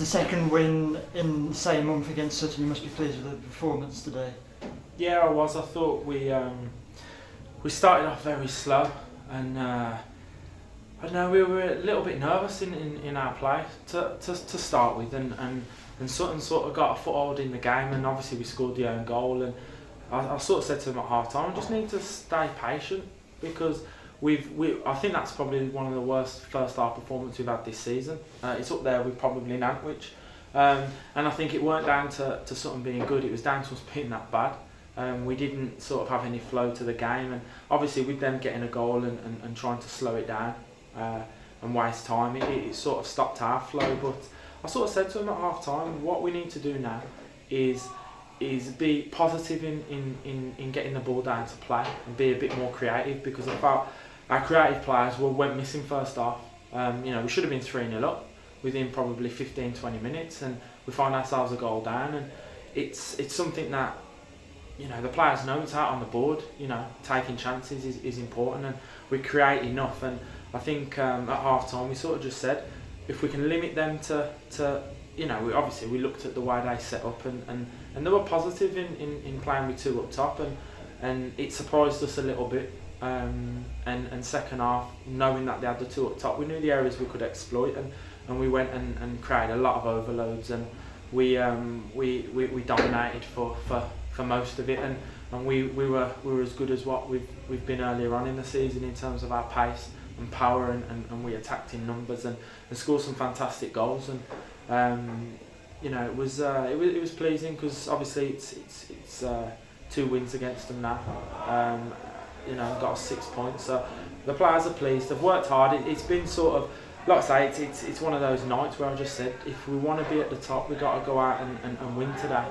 the second win in the same month against Sutton. You must be pleased with the performance today. Yeah, I was. I thought we started off very slow, and I don't know, we were a little bit nervous in our play to start with, and Sutton sort of got a foothold in the game, and obviously we scored the own goal, and I sort of said to them at half time, I just need to stay patient, because I think that's probably one of the worst first half performances we've had this season. It's up there with probably Nantwich, and I think it weren't down to Sutton being good, it was down to us being that bad. We didn't sort of have any flow to the game, and obviously with them getting a goal and trying to slow it down and waste time, it sort of stopped our flow. But I sort of said to them at half time, what we need to do now is be positive in getting the ball down to play and be a bit more creative, because I felt our creative players went missing first half. We should have been 3-0 up within probably 15-20 minutes, and we found ourselves a goal down, and it's something that the players know it's out on the board. Taking chances is important, and we create enough. And I think at half time we sort of just said, if we can limit them to we looked at the way they set up, and they were positive in playing with two up top, and it surprised us a little bit. And second half, knowing that they had the two up top, we knew the areas we could exploit, and we went and created a lot of overloads, and we dominated for most of it, and we were as good as what we've been earlier on in the season in terms of our pace and power, and we attacked in numbers and scored some fantastic goals, and it was pleasing, because obviously it's 2 wins against them now. Got us 6 points, so the players are pleased. They've worked hard. It's been sort of, like I say, it's one of those nights where I just said, if we want to be at the top, we've got to go out and win today.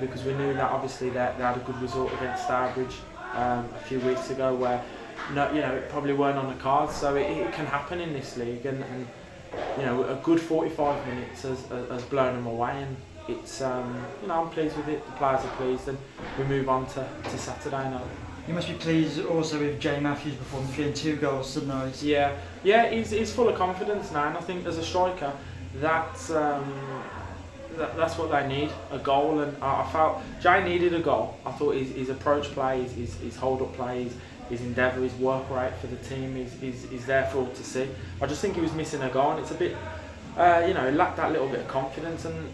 Because we knew that obviously they had a good result against Starbridge a few weeks ago, where it probably weren't on the cards, so it can happen in this league, and a good 45 minutes has blown them away, and it's I'm pleased with it. The players are pleased, and we move on to Saturday now. You must be pleased also with Jay Matthews' performance, getting 2 goals tonight. Yeah, he's full of confidence now, and I think as a striker, that's what they need, a goal. And I felt Jay needed a goal. I thought his approach play, his hold up play, his endeavour, his work rate for the team is there for all to see. I just think he was missing a goal, and it's a bit, he lacked that little bit of confidence. And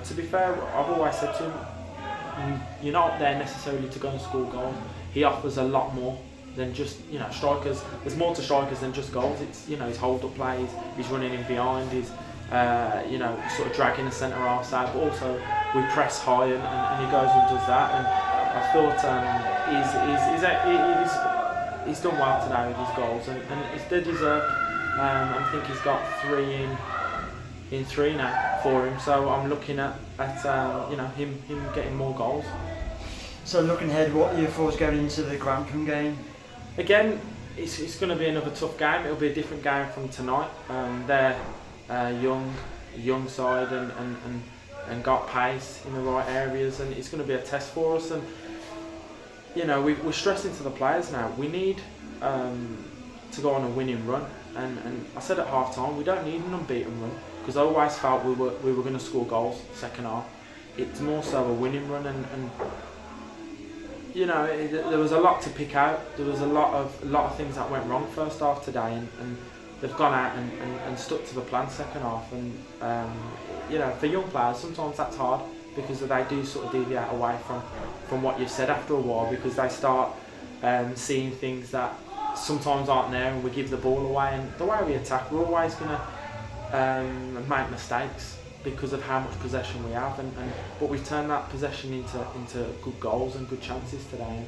to be fair, I've always said to him, you're not there necessarily to go and score goals. He offers a lot more than just strikers. There's more to strikers than just goals. It's his hold up play, he's running in behind, he's sort of dragging the centre half side, but also we press high, and he goes and does that. And I thought he's done well today with his goals, and they're deserved. I think he's got 3 in 3 now for him, so I'm looking at him getting more goals. So looking ahead, what are your thoughts going into the Grantham game? Again, it's going to be another tough game. It'll be a different game from tonight. They're young side, and got pace in the right areas, and it's going to be a test for us. And we're stressing to the players now. We need to go on a winning run, and I said at half time, we don't need an unbeaten run, because I always felt we were going to score goals second half. It's more so a winning run, and there was a lot to pick out. There was a lot of things that went wrong first half today, and they've gone out and stuck to the plan second half. And for young players, sometimes that's hard, because they do sort of deviate away from what you've said after a while, because they start seeing things that sometimes aren't there, and we give the ball away. And the way we attack, we're always going to make mistakes because of how much possession we have, but we've turned that possession into good goals and good chances today.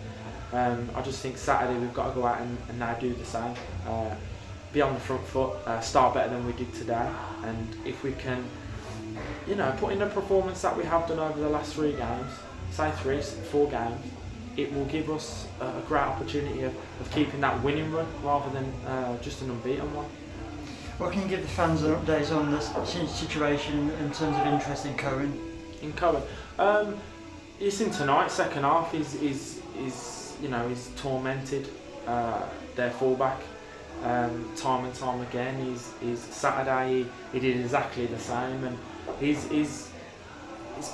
I just think Saturday we've got to go out and now do the same. Be on the front foot, start better than we did today, and if we can, put in a performance that we have done over the last 3 games, say 4 games, it will give us a great opportunity of keeping that winning run rather than just an unbeaten one. What can you give the fans an update on this situation in terms of interest in Cohen? In Cohen, it's in tonight. Second half is tormented their fullback time and time again. He's Saturday he did exactly the same, and he's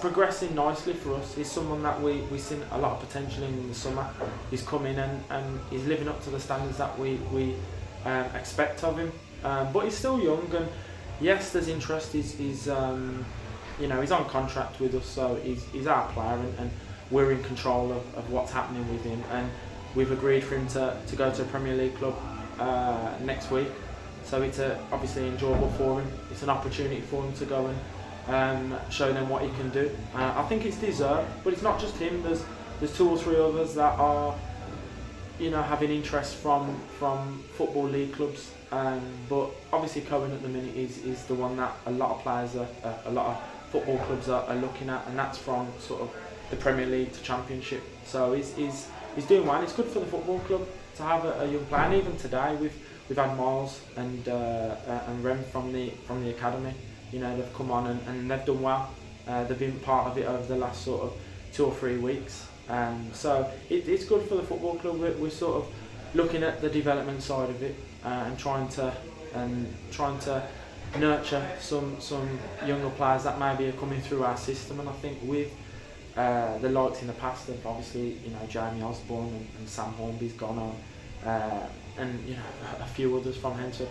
progressing nicely for us. He's someone that we seen a lot of potential in the summer. He's come in and he's living up to the standards that we expect of him. But he's still young, and yes, there's interest. He's on contract with us, so he's our player, and we're in control of what's happening with him. And we've agreed for him to go to a Premier League club next week. So it's obviously enjoyable for him. It's an opportunity for him to go and show them what he can do. I think it's deserved, but it's not just him. There's 2 or 3 others that are, having interest from football league clubs. But obviously Cohen at the minute is the one that a lot of players a lot of football clubs are looking at, and that's from sort of the Premier League to Championship. So he's doing well. It's good for the football club to have a young player. And even today we've had Miles and Rem from the academy. They've come on and they've done well. They've been part of it over the last sort of 2 or 3 weeks. So it's good for the football club. We're sort of looking at the development side of it and trying to nurture some younger players that maybe are coming through our system. And I think with the likes in the past of obviously Jamie Osborne and Sam Hornby's gone on, and a few others from Hednesford.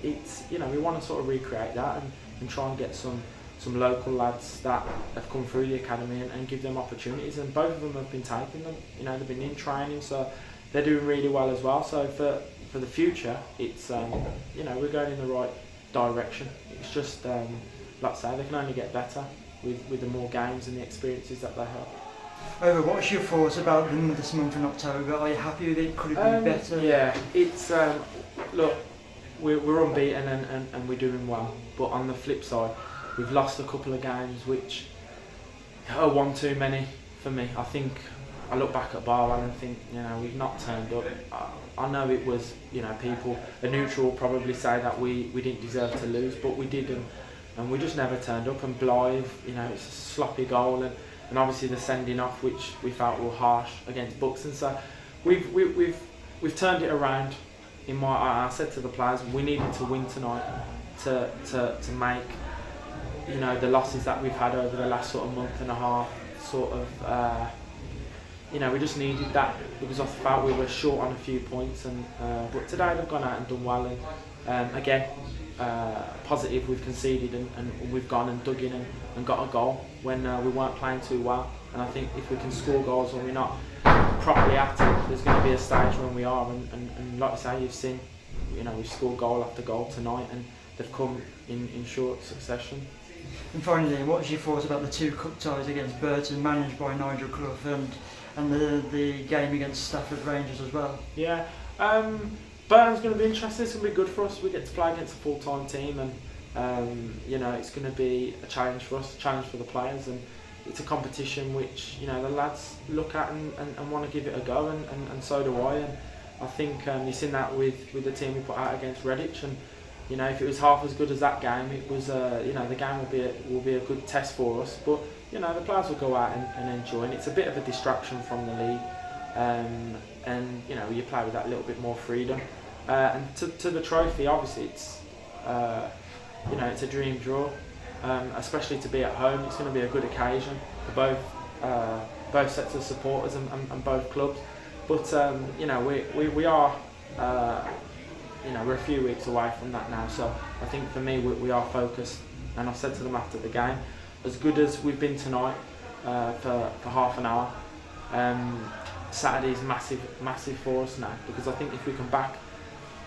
It's we want to sort of recreate that and try and get some local lads that have come through the academy and give them opportunities, and both of them have been taking them. They've been in training, so they're doing really well as well. So for the future, it's we're going in the right direction. It's just like I say, they can only get better with the more games and the experiences that they have. What's your thoughts about them this month in October? Are you happy with it? Could it be better? Yeah, it's look, we're unbeaten and we're doing well, but on the flip side, we've lost a couple of games which are one too many for me. I think I look back at Barwell and think we've not turned up. I know it was a neutral will probably say that we didn't deserve to lose, but we did, and we just never turned up. And Blythe, it's a sloppy goal, and obviously the sending off which we felt were harsh against Buxton. So we've turned it around. I said to the players, we needed to win tonight to make the losses that we've had over the last sort of month and a half sort of we just needed that, because I felt we were short on a few points, and but today they've gone out and done well, and again positive, we've conceded and we've gone and dug in and got a goal when we weren't playing too well. And I think if we can score goals when we're not properly at it, there's going to be a stage when we are, and like I say, you've seen we've scored goal after goal tonight, and they've come in short succession. And finally, what's your thoughts about the 2 cup ties against Burton, managed by Nigel Clough, and the game against Stafford Rangers as well? Yeah, Burton's going to be interesting. It's going to be good for us. We get to play against a full-time team, and it's going to be a challenge for us, a challenge for the players, and it's a competition which the lads look at and want to give it a go, and so do I. And I think you've seen that with the team we put out against Redditch, and if it was half as good as that game, it was the game will be a good test for us. But the players will go out and enjoy, and it's a bit of a distraction from the league, and you play with that little bit more freedom. And to the trophy, obviously it's it's a dream draw, especially to be at home. It's going to be a good occasion for both sets of supporters and both clubs. But we are. We're a few weeks away from that now, so I think for me we are focused, and I've said to them after the game, as good as we've been tonight for half an hour, Saturday's massive for us now, because I think if we can back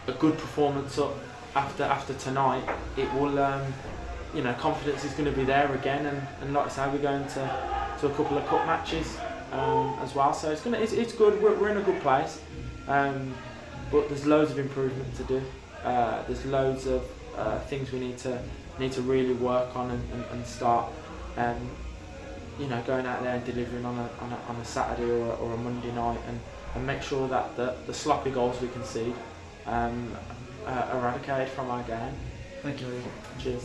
a good performance up after tonight, it will confidence is going to be there again, and like I say, we're going to a couple of cup matches as well, so it's good. We're in a good place. But there's loads of improvement to do. There's loads of things we need to really work on and start, going out there and delivering on a Saturday or a Monday night, and make sure that the sloppy goals we concede are eradicated from our game. Thank you. Cheers.